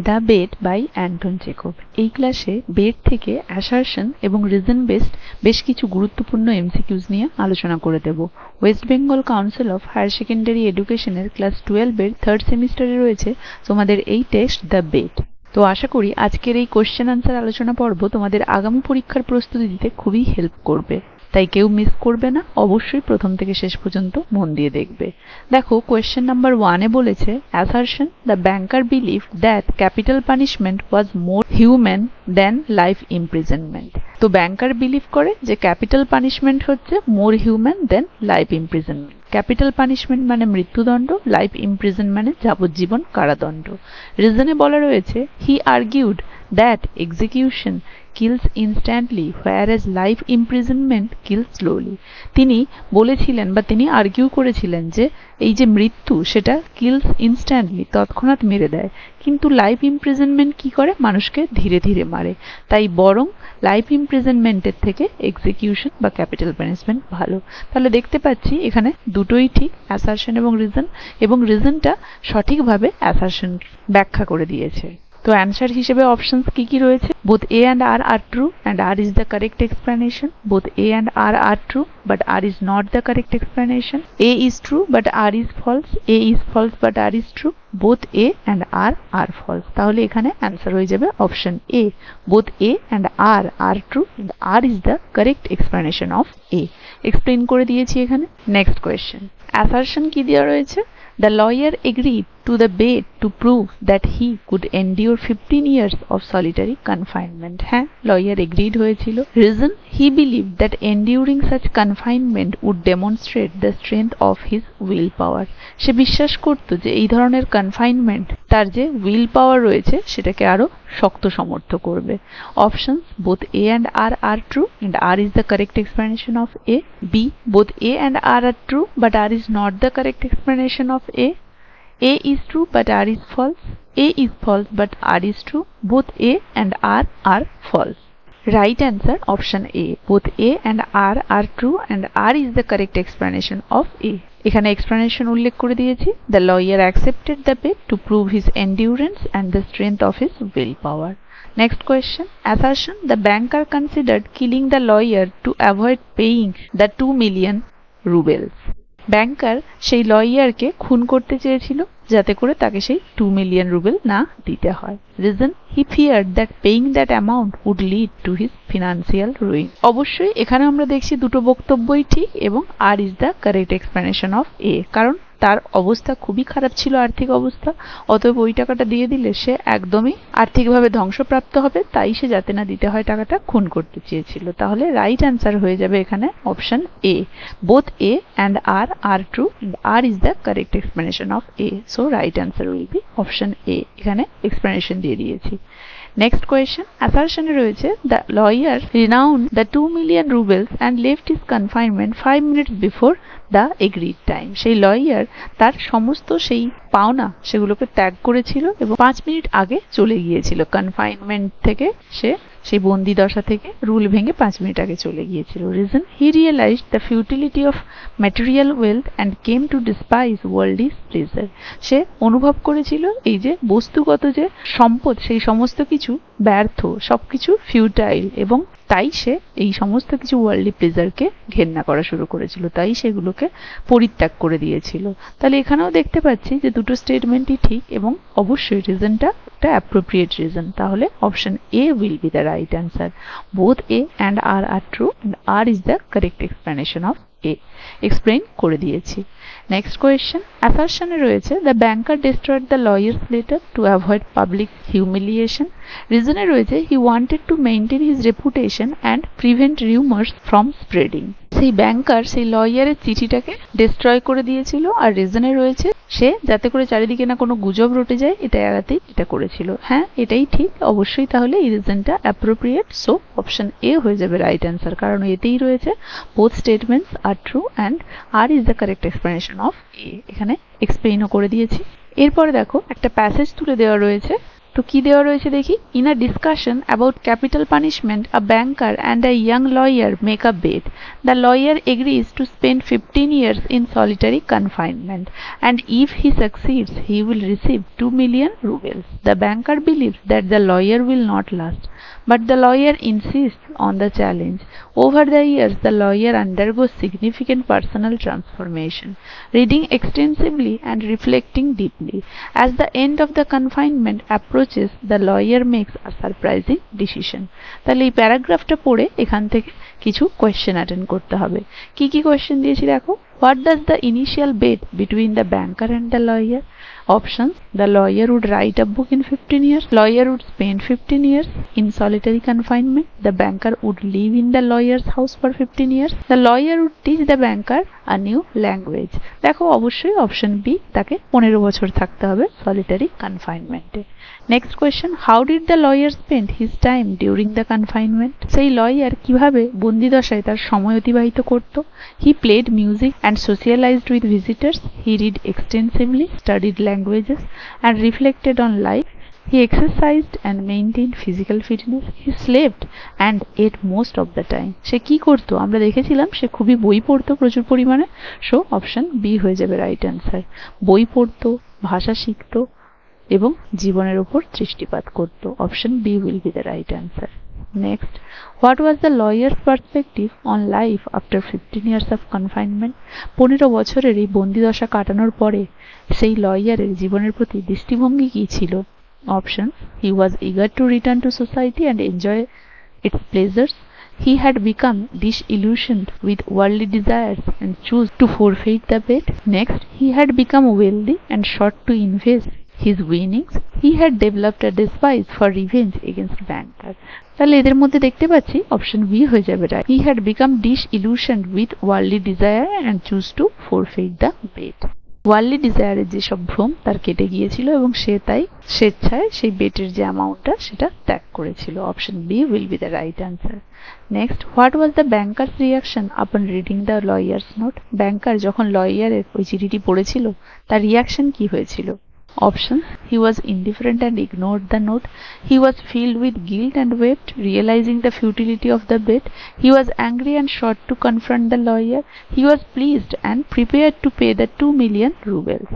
The bet by Anton Chekhov. এই ক্লাসে bed থেকে অ্যাসারশন এবং রিজন বেসড বেশ কিছু গুরুত্বপূর্ণ এমসিকিউজ নিয়ে আলোচনা করে দেব। West Bengal Council of Higher Secondary এডুকেশনের ক্লাস 12 এর থার্ড সেমিস্টারে রয়েছে তোমাদের এই টেক্সট দ্য বেড। তো আশা করি আজকের এই কোশ্চেন আনসার আলোচনা পর্ব তোমাদের আগামী পরীক্ষার প্রস্তুতি দিতে খুবই হেল্প করবে, তাই কেউ মিস করবে না, অবশ্যই প্রথম থেকে শেষ পর্যন্ত মন দিয়ে দেখবে। দেখো কোয়েশ্চেন নাম্বার 1-এ বলেছে assertion the banker believe that capital punishment was more human than life imprisonment. তো ব্যাংকার বিলিভ করে যে ক্যাপিটাল পানিশমেন্ট হচ্ছে more human than life imprisonment. Capital punishment মানে মৃত্যুদণ্ড, লাইফ ইমপ্রিজন মানে যাবজ্জীবন কারাদণ্ড। রিজনে বলা রয়েছে he argued that execution kills instantly whereas life imprisonment kills slowly। তিনি বলেছিলেন বা তিনি আর্গিউ করেছিলেন যে এই যে মৃত্যু সেটা kills instantly তৎক্ষণাৎ মেরে দেয়, কিন্তু লাইফ ইমপ্রিজনমেন্ট কি করে, মানুষকে ধীরে ধীরে মারে। তাই বরং লাইফ ইমপ্রিজনমেন্টের থেকে এক্সিকিউশন বা ক্যাপিটাল পানিশমেন্ট ভালো। তাহলে দেখতে পাচ্ছি এখানে দুটোই ঠিক, অ্যাসারশন এবং রিজনটা সঠিকভাবে অ্যাসারশন ব্যাখ্যা করে দিয়েছে। তো অ্যান্সার হিসেবে অপশনস কি রয়েছে, both A and R are true and R is the correct explanation. Both A and R are true but R is not the correct explanation. A is true but R is false. A is false but R is true. Both A and R are false. তাহলে এখানে answer হয়ে যাবে option A. Both A and R are true and R is the correct explanation of A. Explain করে দিয়েছি এখানে। Next question, assertion কি দেওয়া রয়েছে, the lawyer agreed to the bait to prove that he could endure 15 years of solitary confinement. হ্যাঁ, lawyer agreed হয়েছিল। Reason, he believed that enduring such confinement would demonstrate the strength of his will power. সে বিশ্বাস করত যে এই ধরনের confinement তার যে will পাওয়ার রয়েছে সেটাকে আরো শক্ত সমর্থ করবে। Options both A and R are true and R is the correct explanation of A. B, both A and R are true but R is not the correct explanation of A. A is true but R is false. A is false but R is true. Both A and R are false. Right answer option A. Both A and R are true and R is the correct explanation of A. এখানে explanation উল্লেখ করে দিয়েছি, the lawyer accepted the bait to prove his endurance and the strength of his willpower. Next question, assertion the banker considered killing the lawyer to avoid paying the 2 million rubles. ব্যাংকার সেই লয়ারকে খুন করতে চেয়েছিল যাতে করে তাকে সেই 2 মিলিয়ন রুবেল না দিতে হয়। Reason, he feared that paying that amount would lead to his financial ruin. অবশ্যই এখানে আমরা দেখছি দুটো বক্তব্যই ঠিক এবং R is the correct explanation of A, কারণ তার অবস্থা খুবই খারাপ ছিল, আর্থিক অবস্থা, অতএব ওই টাকাটা দিয়ে দিলে সে একদমই আর্থিকভাবে ধ্বংসপ্রাপ্ত হবে, তাই সে যাতে না দিতে হয় টাকাটা খুন করতে চেয়েছিল। তাহলে রাইট অ্যান্সার হয়ে যাবে এখানে option A. Both A and R are true and R is the correct explanation of A. So right answer will be option A. এখানে explanation দিয়ে দিয়েছি। Next question, assertion রয়েছে the lawyer renounced the 2 million rubles and left his confinement 5 minutes before the agreed time. সেই lawyer তার সমস্ত সেই পাওনা সেগুলোকে ত্যাগ করেছিল এবং 5 মিনিট আগে চলে গিয়েছিল কনফাইনমেন্ট থেকে, সে সেই বন্দি দশা থেকে রুল ভেঙে 5 মিনিট আগে চলে গিয়েছিল। Reason, he realized the futility of material wealth and came to despise worldly pleasure. সে অনুভব করেছিল এই যে বস্তুগত যে সম্পদ সেই সমস্ত কিছু ব্যর্থ, সবকিছু ফিউটাইল, এবং তাই সে এই সমস্ত কিছু ওয়ার্ল্ডলি প্লেজারকে ঘেন্না করা শুরু করেছিল, তাই সেগুলোকে পরিত্যাগ করে দিয়েছিল। তাহলে এখানেও দেখতে পাচ্ছি যে দুটো স্টেটমেন্টই ঠিক এবং অবশ্যই রিজনটা একটা অ্যাপ্রোপ্রিয়েট রিজন। তাহলে option A will be the right answer. Both A and R are true and R is the correct explanation of A. Explain করে দিয়েছি। নেক্সট কোয়েশ্চেন, অ্যাসারশনে রয়েছে the banker destroyed the lawyer's letter to avoid public humiliation. রিজনে রয়েছে he wanted to maintain his reputation and prevent rumours from spreading. সেই banker সেই লয়ারের চিঠিটাকে destroy করে দিয়েছিল, আর রিজনে রয়েছে সে যাতে করে চারিদিকে না কোনো গুজব রটে যায় এটা এড়াতেই এটা করেছিল। হ্যাঁ, এটাই ঠিক অবশ্যই। তাহলে এই রিজনটা অ্যাপ্রোপ্রিয়েট, সো অপশন এ হয়ে যাবে রাইট অ্যান্সার, কারণ এতেই রয়েছে both statements are true and R is the correct explanation of A. এখানে এক্সপ্লেইনও করে দিয়েছি। এরপরে দেখো একটা প্যাসেজ তুলে দেওয়া রয়েছে তো কি দেওয়া রয়েছে দেখি, in a discussion about capital punishment a banker and a young lawyer make a bet. The lawyer agrees to spend 15 years in solitary confinement, and if he succeeds he will receive 2 million rubles. The banker believes that the lawyer will not last, but the lawyer insists on the challenge. Over the years, the lawyer undergoes significant personal transformation, reading extensively and reflecting deeply. As the end of the confinement approaches, the lawyer makes a surprising decision. তাহলে এই প্যারাগ্রাফটা পড়ে এখান থেকে কিছু question attend করতে হবে। কি কি কোয়েশ্চেন দিয়েছি দেখো। What does the initial bet between the banker and the lawyer? Options: the lawyer would write a book in 15 years, lawyer would spend 15 years in solitary confinement, the banker would live in the lawyer's house for 15 years, the lawyer would teach the banker a new language. দেখো অবশ্যই option B, তাকে 15 বছর থাকতে হবে solitary কনফাইনমেন্টে। Next question, how did the lawyer spend his time during the confinement? সেই lawyer কিভাবে বন্দিদশায় তার সময় অতিবাহিত করত? He played music and socialized with visitors, he read extensively, studied languages and reflected on life, he exercised and maintained physical fitness, he slept and ate most of the time. সে কি করতো? আমরা দেখেছিলাম সে খুবই বই পড়তো প্রচুর পরিমাণে, সো অপশন বি হয়ে যাবে রাইট অ্যান্সার। বই পড়তো, ভাষা শিখতো এবং জীবনের উপর দৃষ্টিপাত করতো। Option B will be the right answer. Next, what was the lawyer's perspective on life after 15 years of confinement? 15 বছরের এই বন্দিদশা কাটানোর পরে সেই লয়ারের জীবনের প্রতি দৃষ্টিভঙ্গি কি ছিল? Options: he was eager to return to society and enjoy its pleasures, he had become disillusioned with worldly desires and chose to forfeit the bet. Next, he had become wealthy and sought to invest his winnings, he had developed a despise for revenge against banker. তাহলে এদের মধ্যে দেখতে পাচ্ছি option B হয়ে যাবে right. He had become disillusioned with worldly desire and chose to forfeit the bet. Worldly ডিজায়ারের যেসব ভ্রম তার কেটে গিয়েছিল এবং সে তাই স্বেচ্ছায় সেই বেটের যে অ্যামাউন্টটা সেটা ত্যাগ করেছিল। Option B will be the right answer. Next, what was the banker's reaction upon reading the lawyer's note? Banker যখন লয়ারের ওই চিঠিটি পড়েছিল তার রিয়াকশন কি হয়েছিল? Options: he was indifferent and ignored the note, he was filled with guilt and wept, realizing the futility of the bet, he was angry and sought to confront the lawyer, he was pleased and prepared to pay the 2 million rubles.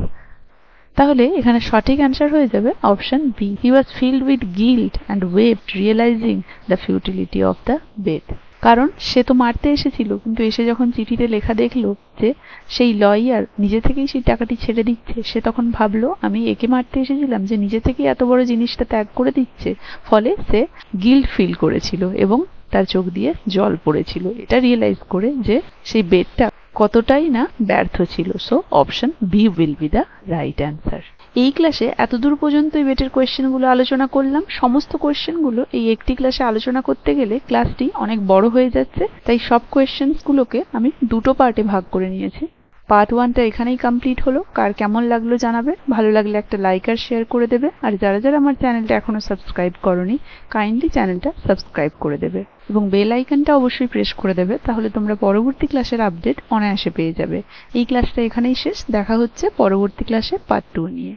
তাহলে এখানে সঠিক answer হয়ে যাবে option B, he was filled with guilt and wept, realizing the futility of the bet. কারণ সে তো মারতে এসেছিল, কিন্তু এসে যখন চিঠিতে লেখা দেখলো যে সেই লয়ার নিজে থেকেই সেই টাকাটি ছেড়ে দিচ্ছে, সে তখন ভাবলো আমি একে মারতে এসেছিলাম, যে নিজে থেকেই এত বড় জিনিসটা ত্যাগ করে দিচ্ছে। ফলে সে গিল্ট ফিল করেছিল এবং তার চোখ দিয়ে জল পড়েছিল, এটা রিয়েলাইজ করে যে সেই বেটটা কতটাই না ব্যর্থ ছিল। So option B will be the right answer. এই ক্লাসে এতদূর পর্যন্ত এই বেটের কোয়েশ্চেনগুলো আলোচনা করলাম। সমস্ত কোয়েশ্চেনগুলো এই একটি ক্লাসে আলোচনা করতে গেলে ক্লাসটি অনেক বড় হয়ে যাচ্ছে, তাই সব কোয়েশ্চেনগুলোকে আমি দুটো পার্টে ভাগ করে নিয়েছি। পার্ট 1টা এখানেই কমপ্লিট হলো। কার কেমন লাগলো জানাবে, ভালো লাগলে একটা লাইক আর শেয়ার করে দেবে, আর যারা যারা আমার চ্যানেলটা এখনো সাবস্ক্রাইব করোনি কাইন্ডলি চ্যানেলটা সাবস্ক্রাইব করে দেবে এবং বেল আইকনটা অবশ্যই প্রেস করে দেবে, তাহলে তোমরা পরবর্তী ক্লাসের আপডেট অনায়াসে পেয়ে যাবে। এই ক্লাসটা এখানেই শেষ, দেখা হচ্ছে পরবর্তী ক্লাসে পার্ট 2 নিয়ে।